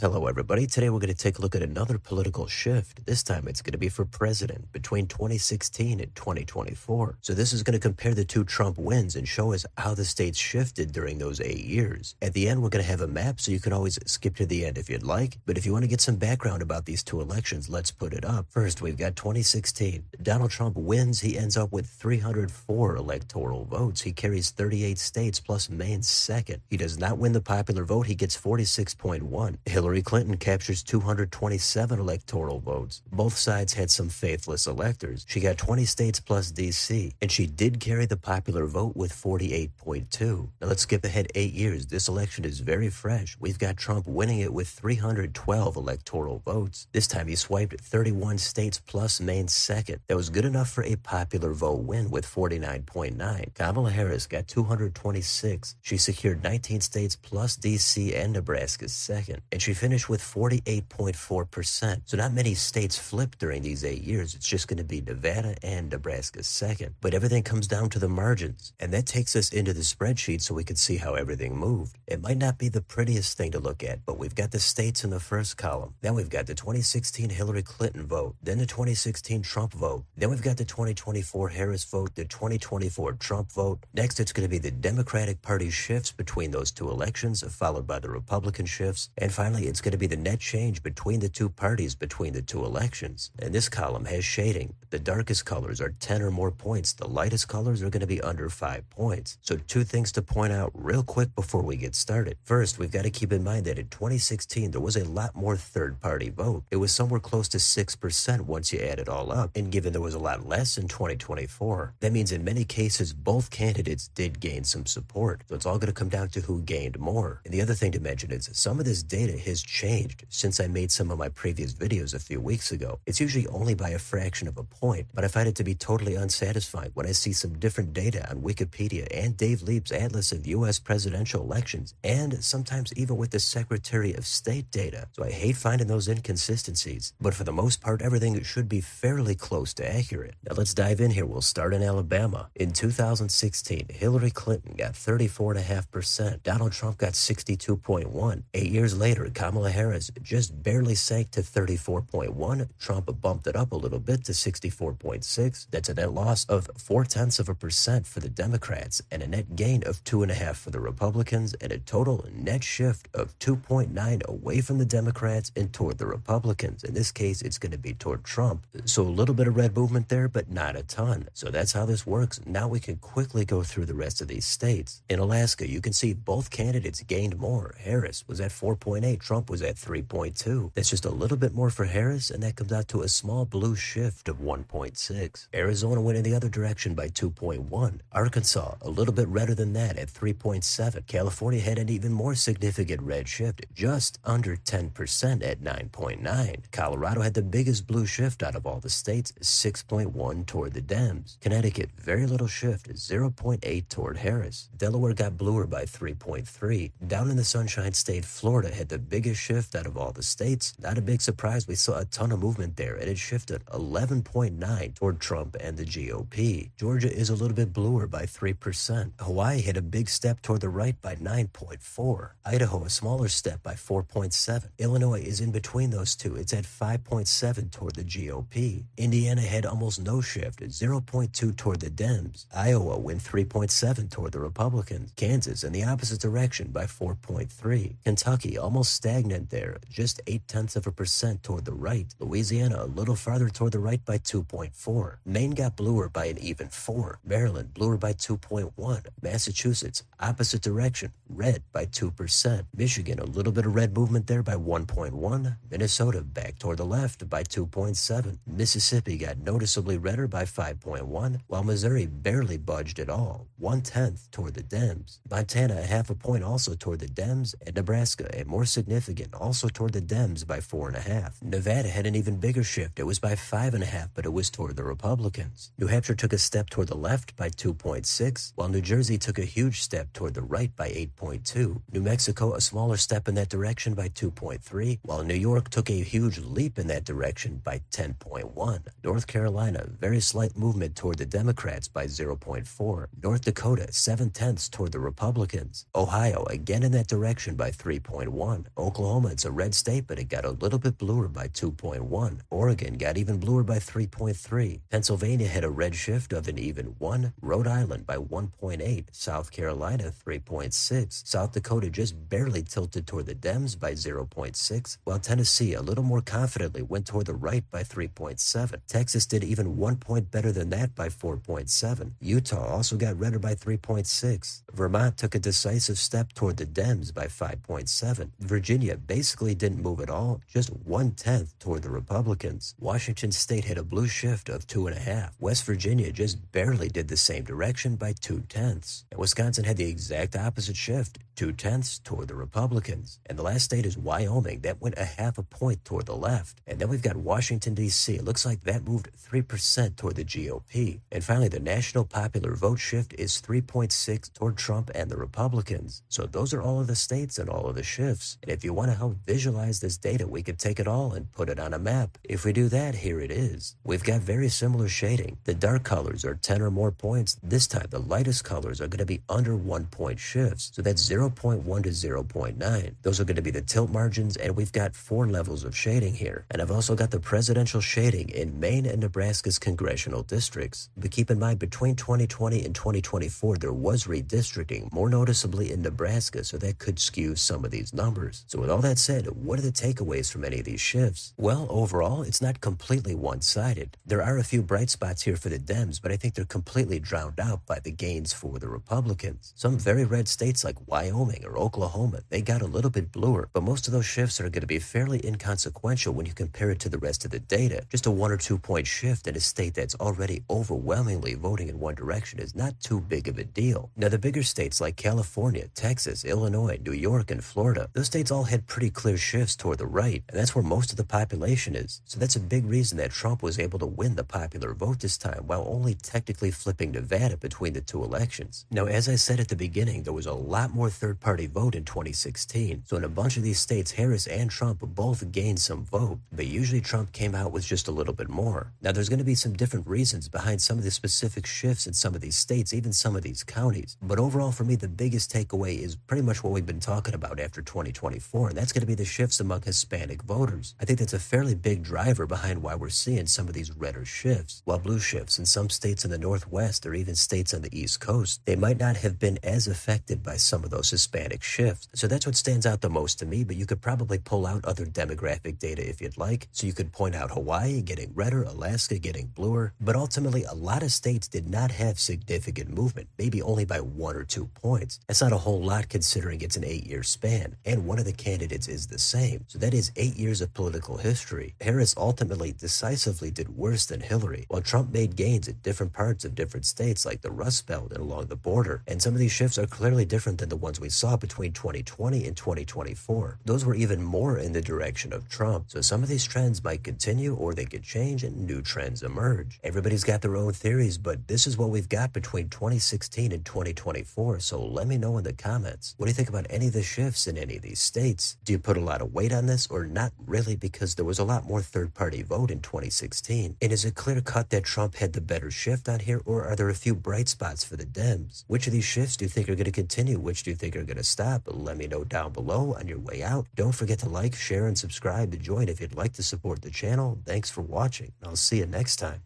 Hello, everybody. Today we're going to take a look at another political shift. This time it's going to be for president between 2016 and 2024. So this is going to compare the two Trump wins and show us how the states shifted during those 8 years. At the end, we're going to have a map, so you can always skip to the end if you'd like. But if you want to get some background about these two elections, let's put it up. First, we've got 2016. Donald Trump wins. He ends up with 304 electoral votes. He carries 38 states plus Maine's second. He does not win the popular vote. He gets 46.1. Hillary Clinton captures 227 electoral votes. Both sides had some faithless electors. She got 20 states plus D.C., and she did carry the popular vote with 48.2. Now let's skip ahead 8 years. This election is very fresh. We've got Trump winning it with 312 electoral votes. This time he swiped 31 states plus Maine's second. That was good enough for a popular vote win with 49.9. Kamala Harris got 226. She secured 19 states plus D.C. and Nebraska's second, and she finished with 48.4%. So not many states flipped during these 8 years. It's just going to be Nevada and Nebraska's second. But everything comes down to the margins, and that takes us into the spreadsheet so we can see how everything moved. It might not be the prettiest thing to look at, but we've got the states in the first column. Then we've got the 2016 Hillary Clinton vote, then the 2016 Trump vote, then we've got the 2024 Harris vote, the 2024 Trump vote. Next, it's going to be the Democratic Party shifts between those two elections, followed by the Republican shifts, and finally, it's going to be the net change between the two parties between the two elections. And this column has shading. The darkest colors are 10 or more points. The lightest colors are going to be under 5 points. So two things to point out real quick before we get started. First, we've got to keep in mind that in 2016, there was a lot more third-party vote. It was somewhere close to 6% once you add it all up. And given there was a lot less in 2024, that means in many cases, both candidates did gain some support. So it's all going to come down to who gained more. And the other thing to mention is some of this data has changed since I made some of my previous videos a few weeks ago. It's usually only by a fraction of a point, but I find it to be totally unsatisfying when I see some different data on Wikipedia and Dave Leap's Atlas of U.S. presidential elections, and sometimes even with the Secretary of State data. So I hate finding those inconsistencies, but for the most part, everything should be fairly close to accurate. Now let's dive in here. We'll start in Alabama. In 2016, Hillary Clinton got 34.5%. Donald Trump got 62.1. 8 years later, Kamala Harris just barely sank to 34.1. Trump bumped it up a little bit to 64.6. That's a net loss of 0.4% for the Democrats and a net gain of 2.5 for the Republicans, and a total net shift of 2.9 away from the Democrats and toward the Republicans. In this case, it's going to be toward Trump. So a little bit of red movement there, but not a ton. So that's how this works. Now we can quickly go through the rest of these states. In Alaska, you can see both candidates gained more. Harris was at 4.8, Trump was at 3.2. That's just a little bit more for Harris, and that comes out to a small blue shift of 1.6. Arizona went in the other direction by 2.1. Arkansas, a little bit redder than that at 3.7. California had an even more significant red shift, just under 10% at 9.9. Colorado had the biggest blue shift out of all the states, 6.1 toward the Dems. Connecticut, very little shift, 0.8 toward Harris. Delaware got bluer by 3.3. Down in the Sunshine State, Florida had the biggest shift out of all the states. Not a big surprise, we saw a ton of movement there, and it shifted 11.9 toward Trump and the GOP. Georgia is a little bit bluer by 3%. Hawaii had a big step toward the right by 9.4. Idaho, a smaller step by 4.7. Illinois is in between those two. It's at 5.7 toward the GOP. Indiana had almost no shift, 0.2 toward the Dems. Iowa went 3.7 toward the Republicans. Kansas in the opposite direction by 4.3. Kentucky almost stagnant there, just 0.8% toward the right. Louisiana a little farther toward the right by 2.4. Maine got bluer by an even 4. Maryland bluer by 2.1. Massachusetts opposite direction, red by 2%. Michigan a little bit of red movement there by 1.1. Minnesota back toward the left by 2.7. Mississippi got noticeably redder by 5.1, while Missouri barely budged at all, 1/10 toward the Dems. Montana a half a point also toward the Dems, and Nebraska a more significant also toward the Dems by 4.5. Nevada had an even bigger shift. It was by 5.5, but it was toward the Republicans. New Hampshire took a step toward the left by 2.6, while New Jersey took a huge step toward the right by 8.2. New Mexico a smaller step in that direction by 2.3, while New York took a huge leap in that direction by 10.1. North Carolina, very slight movement toward the Democrats by 0.4. North Dakota, 0.7 toward the Republicans. Ohio, again in that direction by 3.1. Oklahoma, it's a red state, but it got a little bit bluer by 2.1. Oregon got even bluer by 3.3. Pennsylvania had a red shift of an even 1. Rhode Island by 1.8. South Carolina 3.6. South Dakota just barely tilted toward the Dems by 0.6, while Tennessee a little more confidently went toward the right by 3.7. Texas did even 1 point better than that by 4.7. Utah also got redder by 3.6. Vermont took a decisive step toward the Dems by 5.7. Virginia basically didn't move at all, just 1/10 toward the Republicans. Washington State had a blue shift of 2.5. West Virginia just barely did the same direction by 2/10. And Wisconsin had the exact opposite shift, 2/10 toward the Republicans. And the last state is Wyoming. That went a 0.5 point toward the left. And then we've got Washington, D.C. It looks like that moved 3% toward the GOP. And finally, the national popular vote shift is 3.6 toward Trump and the Republicans. So those are all of the states and all of the shifts. And if you want to help visualize this data, we could take it all and put it on a map. If we do that, here it is. We've got very similar shading. The dark colors are 10 or more points. This time, the lightest colors are going to be under 1 point shifts. So that's 0.1 to 0.9. Those are going to be the tilt margins, and we've got 4 levels of shading here. And I've also got the presidential shading in Maine and Nebraska's congressional districts. But keep in mind, between 2020 and 2024, there was redistricting, more noticeably in Nebraska, so that could skew some of these numbers. So with all that said, what are the takeaways from any of these shifts? Well, overall, it's not completely one-sided. There are a few bright spots here for the Dems, but I think they're completely drowned out by the gains for the Republicans. Some very red states like Wyoming or Oklahoma, they got a little bit bluer, but most of those shifts are going to be fairly inconsequential when you compare it to the rest of the data. Just a 1 or 2 point shift in a state that's already overwhelmingly voting in one direction is not too big of a deal. Now, the bigger states like California, Texas, Illinois, New York, and Florida, those states all had pretty clear shifts toward the right, and that's where most of the population is. So that's a big reason that Trump was able to win the popular vote this time, while only technically flipping Nevada between the 2 elections. Now, as I said at the beginning, there was a lot more third-party vote in 2016. So in a bunch of these states, Harris and Trump both gained some vote, but usually Trump came out with just a little bit more. Now, there's going to be some different reasons behind some of the specific shifts in some of these states, even some of these counties. But overall, for me, the biggest takeaway is pretty much what we've been talking about after 2024, and that's going to be the shifts among Hispanic voters. I think that's a fairly big driver behind why we're seeing some of these redder shifts. While blue shifts in some states in the Northwest or even states on the East Coast, they might not have been as affected by some of those Hispanic shifts. So that's what stands out the most to me, but you could probably pull out other demographic data if you'd like. So you could point out Hawaii getting redder, Alaska getting bluer, but ultimately a lot of states did not have significant movement, maybe only by 1 or 2 points. That's not a whole lot considering it's an 8-year span, and one of the candidates is the same. So that is 8 years of political history. Harris ultimately decisively did worse than Hillary, while Trump made gains in different parts of different states like the Rust Belt and along the border. And some of these shifts are clearly different than the ones we saw between 2020 and 2024. Those were even more in the direction of Trump. So some of these trends might continue, or they could change and new trends emerge. Everybody's got their own theories, but this is what we've got between 2016 and 2024. So let me know in the comments. What do you think about any of the shifts in any of these states? Do you put a lot of weight on this, or not really, because there was a lot more third-party vote in 2016? And is it clear cut that Trump had the better shift on here, or are there a few bright spots for the Dems? Which of these shifts do you think are going to continue? Which do you think are going to stop? Let me know down below on your way out. Don't forget to like, share, and subscribe to join if you'd like to support the channel. Thanks for watching, and I'll see you next time.